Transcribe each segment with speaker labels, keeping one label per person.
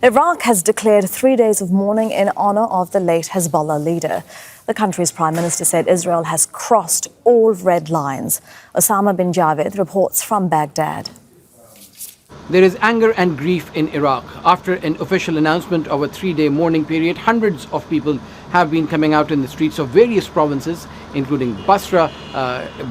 Speaker 1: Iraq has declared 3 days of mourning in honor of the late Hezbollah leader. The country's prime minister said Israel has crossed all red lines. Osama bin Javaid reports from Baghdad.
Speaker 2: There is anger and grief in Iraq. After an official announcement of a 3-day mourning period, hundreds of people have been coming out in the streets of various provinces, including Basra,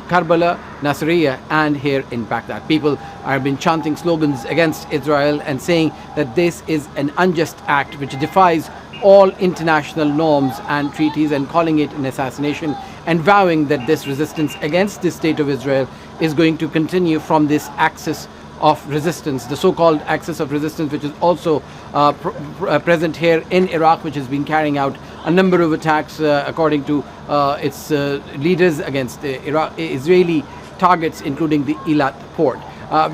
Speaker 2: Karbala, Nasrallah, and here in Baghdad. People have been chanting slogans against Israel and saying that this is an unjust act which defies all international norms and treaties, and calling it an assassination, and vowing that this resistance against the state of Israel is going to continue from this axis of resistance, the so-called axis of resistance, which is also present here in Iraq, which has been carrying out a number of attacks, according to its leaders, against Israeli targets, including the Eilat port.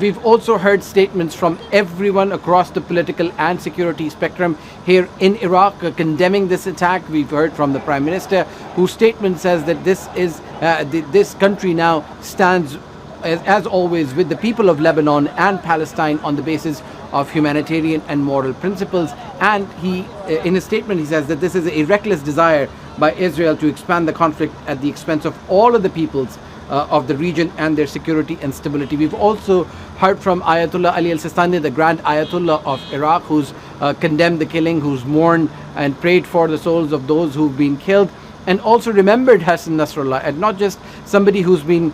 Speaker 2: We've also heard statements from everyone across the political and security spectrum here in Iraq condemning this attack. We've heard from the Prime Minister, whose statement says that this country now stands as always with the people of Lebanon and Palestine on the basis of humanitarian and moral principles. And he, in a statement, he says that this is a reckless desire by Israel to expand the conflict at the expense of all of the peoples of the region and their security and stability. We've also heard from Ayatollah Ali al-Sistani, the Grand Ayatollah of Iraq, who's condemned the killing, who's mourned and prayed for the souls of those who've been killed, and also remembered Hassan Nasrallah, and not just somebody who's been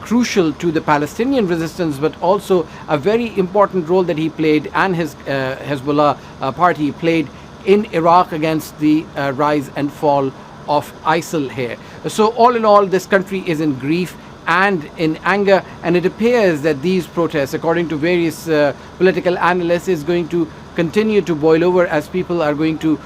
Speaker 2: crucial to the Palestinian resistance, but also a very important role that he played, and his Hezbollah party played in Iraq against the rise and fall of ISIL here. So all in all, this country is in grief and in anger, and it appears that these protests, according to various political analysts, is going to continue to boil over as people are going to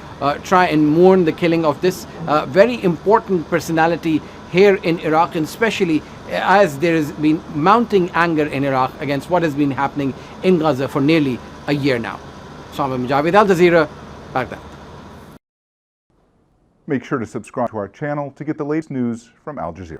Speaker 2: try and mourn the killing of this very important personality here in Iraq, and especially as there has been mounting anger in Iraq against what has been happening in Gaza for nearly a year now. Osama bin Javaid, Al Jazeera, Baghdad.
Speaker 3: Make sure to subscribe to our channel to get the latest news from Al Jazeera.